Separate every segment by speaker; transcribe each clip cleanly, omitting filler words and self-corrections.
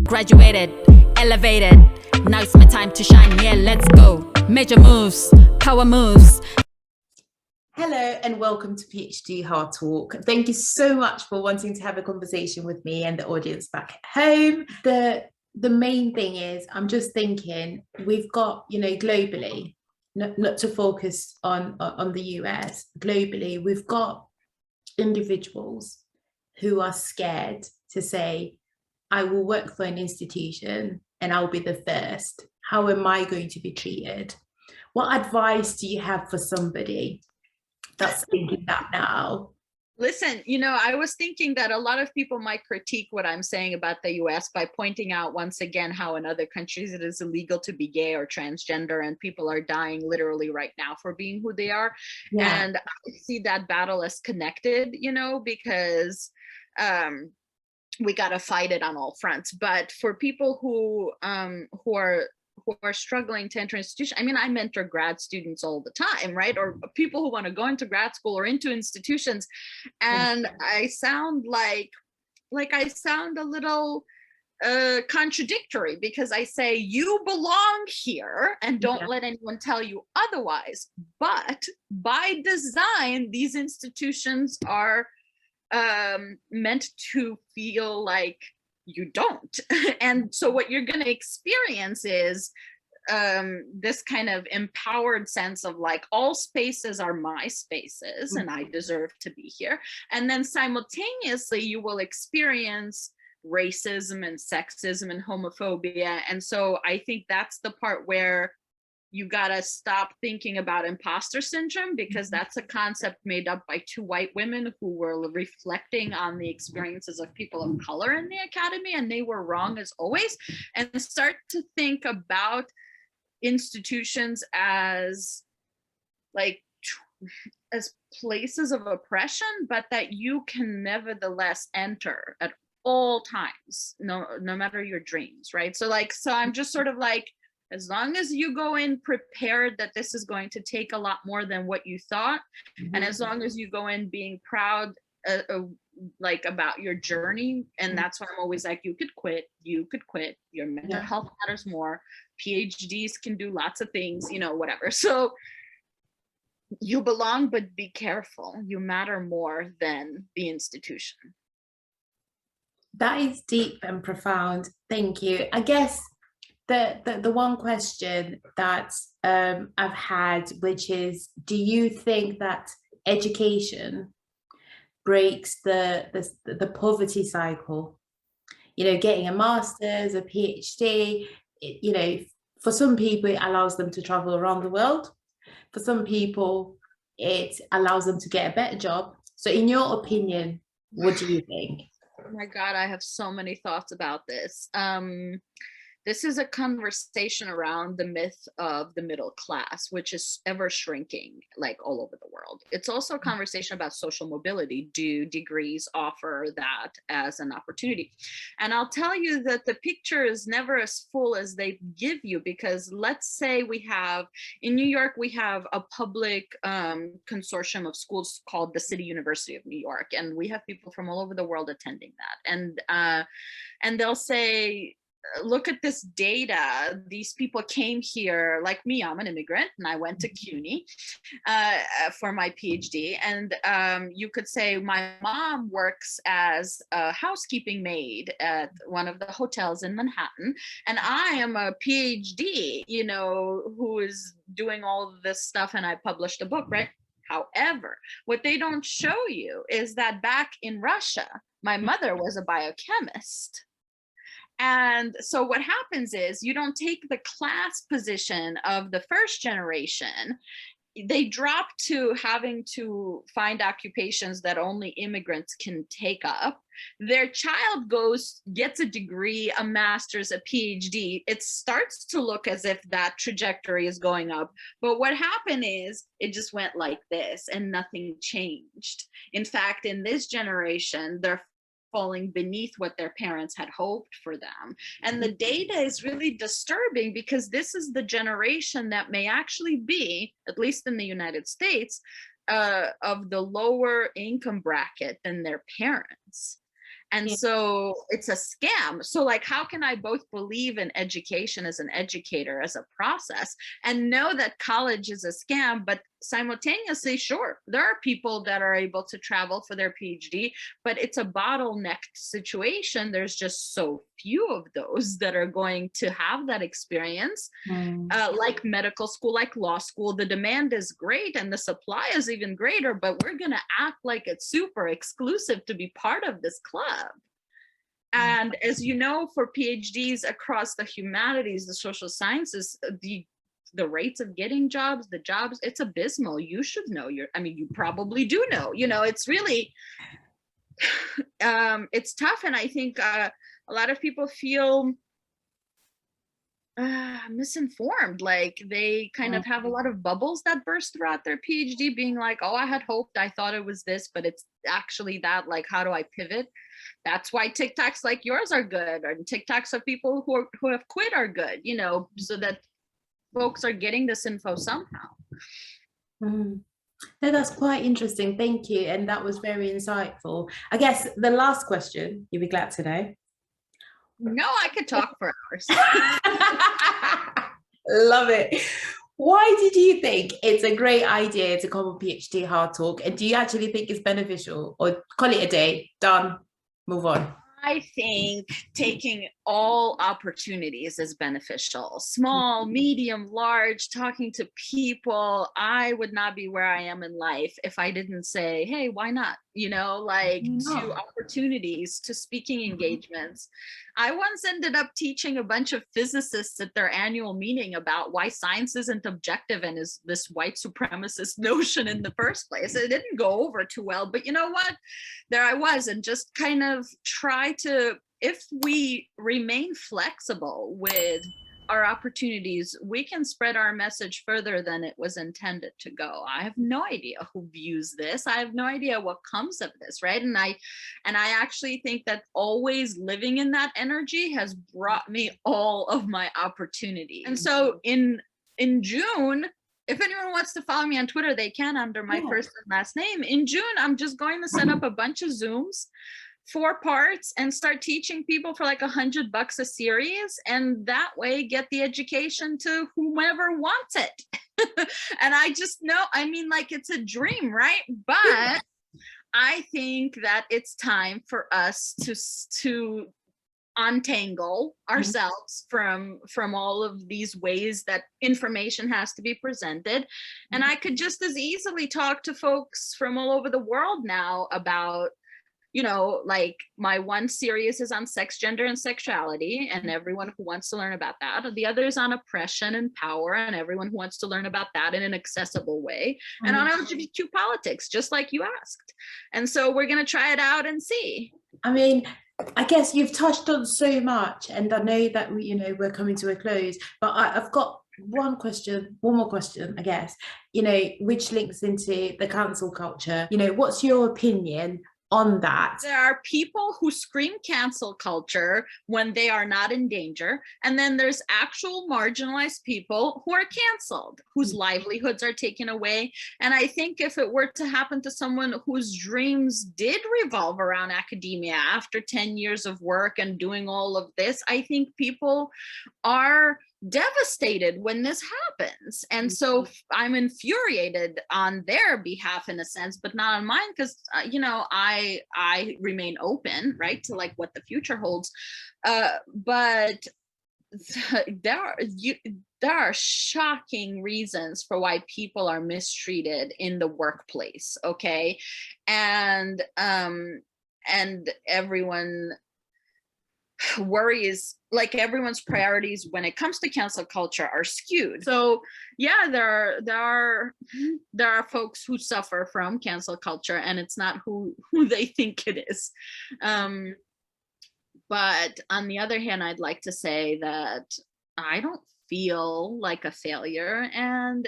Speaker 1: Graduated, elevated, now it's my time to shine, yeah, let's go. Major moves, power moves.
Speaker 2: Hello and welcome to PhD Hard Talk. Thank you so much for wanting to have a conversation with me and the audience back at home. The main thing is, I'm just thinking, we've got, globally, not to focus on the US, globally, we've got individuals who are scared to say, I will work for an institution and I'll be the first. How am I going to be treated? What advice do you have for somebody that's thinking that now?
Speaker 3: Listen, I was thinking that a lot of people might critique what I'm saying about the US by pointing out once again how in other countries it is illegal to be gay or transgender, and people are dying literally right now for being who they are. Yeah. And I see that battle as connected, because we got to fight it on all fronts. But for people who are struggling to enter institution, I mentor grad students all the time, right? Or people who want to go into grad school or into institutions, and I sound like I sound a little contradictory, because I say you belong here and don't let anyone tell you otherwise. But by design, these institutions are meant to feel like you don't. And so what you're going to experience is this kind of empowered sense of like, all spaces are my spaces and I deserve to be here. And then simultaneously you will experience racism and sexism and homophobia. And so I think that's the part where you gotta stop thinking about imposter syndrome, because that's a concept made up by two white women who were reflecting on the experiences of people of color in the academy, and they were wrong as always. And start to think about institutions as places of oppression, but that you can nevertheless enter at all times, no matter your dreams, right? So I'm just sort of like, as long as you go in prepared that this is going to take a lot more than what you thought, and as long as you go in being proud about your journey, and that's why I'm always like, you could quit, your mental health matters more, PhDs can do lots of things, whatever. So you belong, but be careful, you matter more than the institution.
Speaker 2: That is deep and profound. Thank you. I guess the one question that I've had, which is, do you think that education breaks the poverty cycle? Getting a master's, a PhD, for some people it allows them to travel around the world. For some people it allows them to get a better job. So in your opinion, what do you think?
Speaker 3: Oh my God, I have so many thoughts about this. This is a conversation around the myth of the middle class, which is ever shrinking, all over the world. It's also a conversation about social mobility. Do degrees offer that as an opportunity? And I'll tell you that the picture is never as full as they give you, because let's say in New York, we have a public consortium of schools called the City University of New York. And we have people from all over the world attending that. And they'll say, look at this data. These people came here, like me, I'm an immigrant, and I went to CUNY for my PhD. And you could say my mom works as a housekeeping maid at one of the hotels in Manhattan, and I am a PhD, who is doing all of this stuff, and I published a book, right? However, what they don't show you is that back in Russia, my mother was a biochemist. And so what happens is, you don't take the class position of the first generation. They drop to having to find occupations that only immigrants can take up. Their child gets a degree, a master's, a PhD. It starts to look as if that trajectory is going up. But what happened is, it just went like this and nothing changed. In fact, in this generation, they're falling beneath what their parents had hoped for them. And the data is really disturbing, because this is the generation that may actually be, at least in the United States, of the lower income bracket than their parents. And so it's a scam. So like, how can I both believe in education as an educator, as a process, and know that college is a scam, but simultaneously, sure, there are people that are able to travel for their PhD, but it's a bottleneck situation. There's just so few of those that are going to have that experience. Like medical school, like law school, the demand is great and the supply is even greater, but we're going to act like it's super exclusive to be part of this club. And as you know, for PhDs across the humanities, the social sciences, the rates of getting jobs, the jobs, it's abysmal. You should know. I mean, you probably do know, it's really, it's tough. And I think a lot of people feel misinformed. Like they kind of have a lot of bubbles that burst throughout their PhD, being like, oh, I had hoped, I thought it was this, but it's actually that. Like, how do I pivot? That's why TikToks like yours are good, and TikToks of people who have quit are good, so that folks are getting this info somehow.
Speaker 2: No, that's quite interesting. Thank you. And that was very insightful. I guess the last question, you'll be glad to know.
Speaker 3: No, I could talk for hours.
Speaker 2: Love it. Why did you think it's a great idea to come on PhD Hard Talk? And do you actually think it's beneficial, or call it a day, done, move on?
Speaker 3: I think taking all opportunities is beneficial. Small, medium, large, talking to people. I would not be where I am in life if I didn't say, hey, why not? To opportunities, to speaking engagements. I once ended up teaching a bunch of physicists at their annual meeting about why science isn't objective and is this white supremacist notion in the first place. It didn't go over too well, but you know what? There I was, and just kind of try to, if we remain flexible with our opportunities, we can spread our message further than it was intended to go. I have no idea who views this. I have no idea what comes of this, right? And I actually think that always living in that energy has brought me all of my opportunities. And so in June, if anyone wants to follow me on Twitter, they can under my first and last name. In June, I'm just going to set up a bunch of Zooms, 4 parts, and start teaching people for like $100 a series, and that way get the education to whomever wants it. And I just know, it's a dream, right? But I think that it's time for us to untangle ourselves from all of these ways that information has to be presented. And I could just as easily talk to folks from all over the world now about, like my one series is on sex, gender, and sexuality, and everyone who wants to learn about that. The other is on oppression and power, and everyone who wants to learn about that in an accessible way. And on LGBTQ politics, just like you asked. And so we're going to try it out and see.
Speaker 2: I guess you've touched on so much, and I know that we're coming to a close, but I've got one more question, I guess, which links into the cancel culture. What's your opinion on that?
Speaker 3: There are people who scream cancel culture when they are not in danger, and then there's actual marginalized people who are canceled, whose livelihoods are taken away. And I think if it were to happen to someone whose dreams did revolve around academia after 10 years of work and doing all of this, I think people are devastated when this happens. And so I'm infuriated on their behalf in a sense, but not on mine, because I remain open, right, to like what the future holds. But there are shocking reasons for why people are mistreated in the workplace, okay? And everyone worries, like everyone's priorities when it comes to cancel culture are skewed. So yeah, there are folks who suffer from cancel culture, and it's not who they think it is. But on the other hand, I'd like to say that I don't feel like a failure, and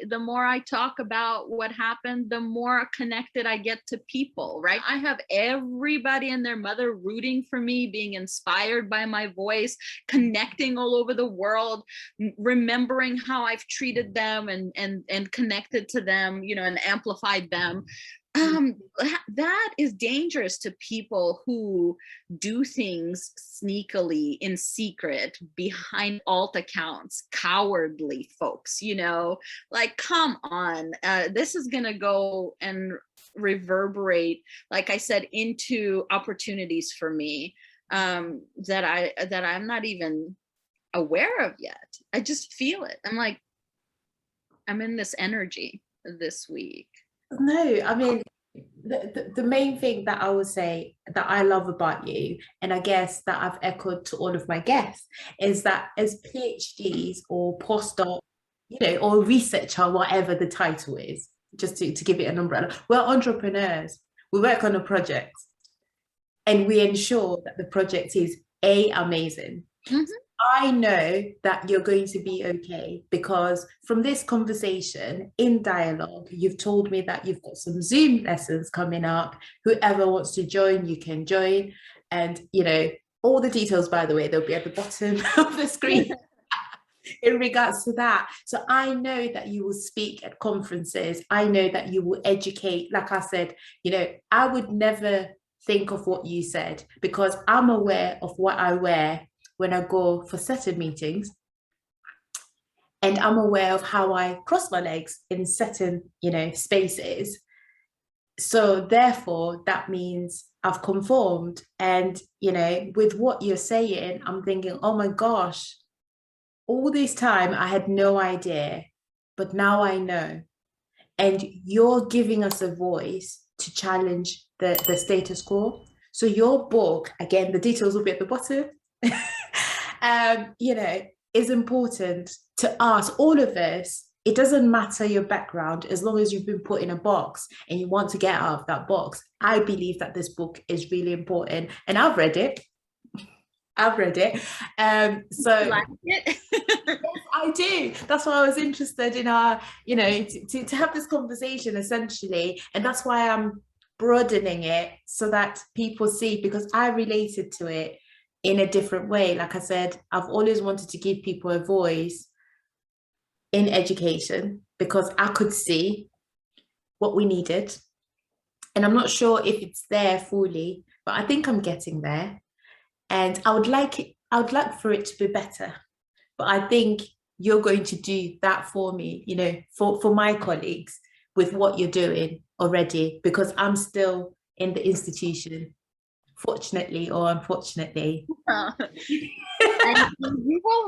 Speaker 3: the more I talk about what happened, the more connected I get to people, right? I have everybody and their mother rooting for me, being inspired by my voice, connecting all over the world, remembering how I've treated them and connected to them, and amplified them. that is dangerous to people who do things sneakily in secret behind alt accounts, cowardly folks, you know, like, come on, this is gonna go and reverberate, like I said, into opportunities for me that I'm not even aware of yet. I just feel it. I'm like, I'm in this energy this week.
Speaker 2: No, I mean, the main thing that I would say that I love about you, and I guess that I've echoed to all of my guests, is that as PhDs or postdoc, you know, or researcher, whatever the title is, just to give it an umbrella, we're entrepreneurs. We work on a project and we ensure that the project is amazing. Mm-hmm. I know that you're going to be okay because from this conversation in dialogue, you've told me that you've got some Zoom lessons coming up. Whoever wants to join, you can join. And, you know, all the details, by the way, they'll be at the bottom of the screen in regards to that. So I know that you will speak at conferences. I know that you will educate. Like I said, you know, I would never think of what you said because I'm aware of what I wear when I go for certain meetings, and I'm aware of how I cross my legs in certain, you know, spaces. So therefore, that means I've conformed. And, you know, with what you're saying, I'm thinking, oh my gosh, all this time I had no idea, but now I know. And you're giving us a voice to challenge the status quo. So your book, again, the details will be at the bottom, you know, is important to us, all of us. It doesn't matter your background, as long as you've been put in a box and you want to get out of that box. I believe that this book is really important, and I've read it. So
Speaker 3: like it?
Speaker 2: Yes, I do. That's why I was interested in our, you know, to have this conversation essentially, and that's why I'm broadening it so that people see, because I related to it in a different way. Like I said, I've always wanted to give people a voice in education because I could see what we needed. And I'm not sure if it's there fully, but I think I'm getting there. And I would like for it to be better. But I think you're going to do that for me, you know, for my colleagues with what you're doing already, because I'm still in the institution, fortunately or unfortunately.
Speaker 3: And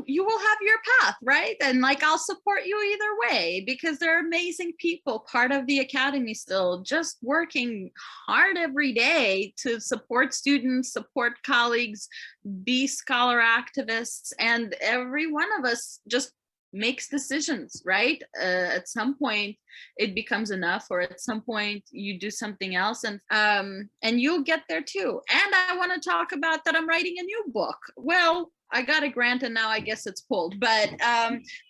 Speaker 3: you will have your path, right? And like, I'll support you either way, because they're amazing people, part of the academy still, just working hard every day to support students, support colleagues, be scholar activists, and every one of us just makes decisions, right? At some point it becomes enough, or at some point you do something else, and you'll get there too. And I want to talk about that I'm writing a new book. Well, I got a grant and now I guess it's pulled, but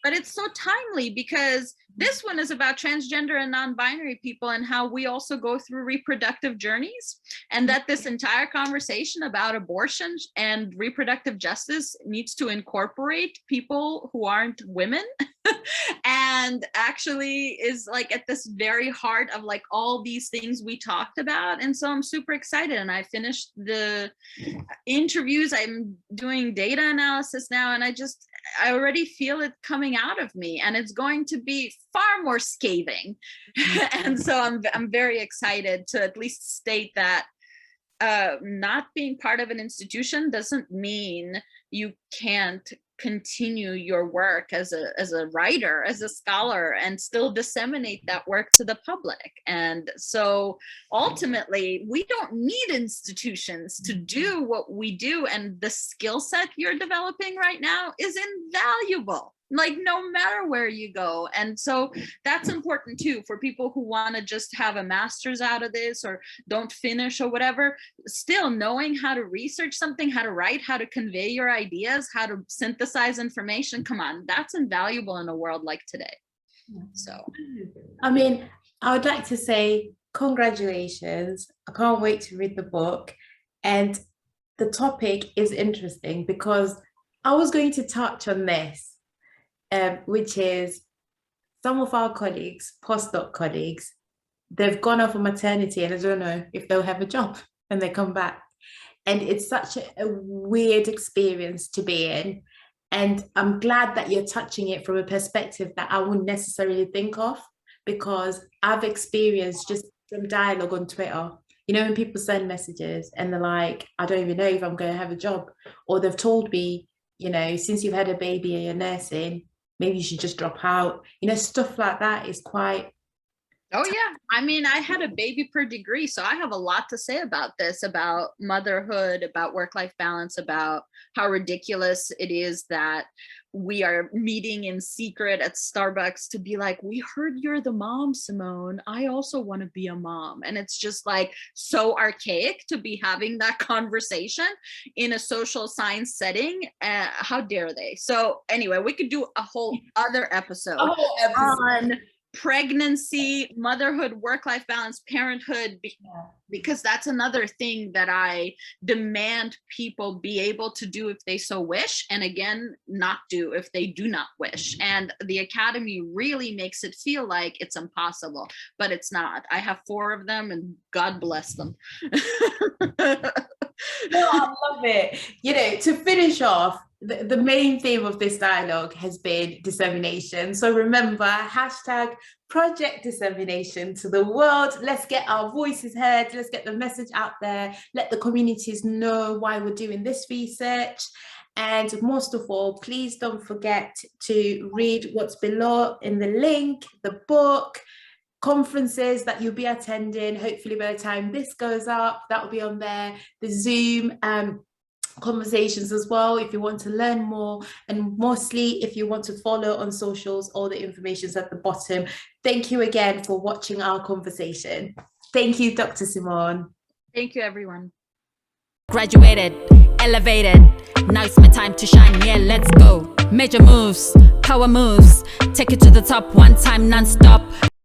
Speaker 3: it's so timely because this one is about transgender and non-binary people and how we also go through reproductive journeys, and that this entire conversation about abortion and reproductive justice needs to incorporate people who aren't women and actually is like at this very heart of like all these things we talked about. And so I'm super excited, and I finished the interviews. I'm doing data analysis now, and I already feel it coming out of me, and it's going to be far more scathing. And so I'm very excited to at least state that not being part of an institution doesn't mean you can't continue your work as a writer, as a scholar, and still disseminate that work to the public. And so ultimately, we don't need institutions to do what we do, and the skill set you're developing right now is invaluable, like no matter where you go. And so that's important too for people who want to just have a master's out of this or don't finish or whatever. Still knowing how to research something, how to write, how to convey your ideas, how to synthesize information, come on, that's invaluable in a world like today. So
Speaker 2: I mean, I would like to say congratulations. I can't wait to read the book. And the topic is interesting because I was going to touch on this, which is some of our colleagues, postdoc colleagues, they've gone off on maternity and I don't know if they'll have a job when they come back. And it's such a weird experience to be in. And I'm glad that you're touching it from a perspective that I wouldn't necessarily think of, because I've experienced just from dialogue on Twitter, you know, when people send messages and they're like, I don't even know if I'm going to have a job, or they've told me, you know, since you've had a baby and you're nursing, maybe you should just drop out. You know, stuff like that is quite.
Speaker 3: Oh yeah, I mean, I had a baby per degree, so I have a lot to say about this, about motherhood, about work-life balance, about how ridiculous it is that we are meeting in secret at Starbucks to be like, we heard you're the mom, Simone. I also want to be a mom. And it's just like so archaic to be having that conversation in a social science setting. How dare they? So anyway, we could do a whole other episode on pregnancy, motherhood, work-life balance, parenthood, because that's another thing that I demand people be able to do if they so wish, and again, not do if they do not wish. And the Academy really makes it feel like it's impossible, but it's not. I have 4 of them, and God bless them.
Speaker 2: No, I love it. You know, to finish off, the main theme of this dialogue has been dissemination. So remember, hashtag Project Dissemination to the world. Let's get our voices heard. Let's get the message out there. Let the communities know why we're doing this research. And most of all, please don't forget to read what's below in the link, the book, conferences that you'll be attending. Hopefully by the time this goes up, that will be on there. The Zoom conversations as well, if you want to learn more, and mostly if you want to follow on socials, all the information's at the bottom. Thank you again for watching our conversation. Thank you, Dr. Simone.
Speaker 3: Thank you, everyone.
Speaker 1: Graduated, elevated, now it's my time to shine, yeah, let's go. Major moves, power moves, take it to the top one time non-stop.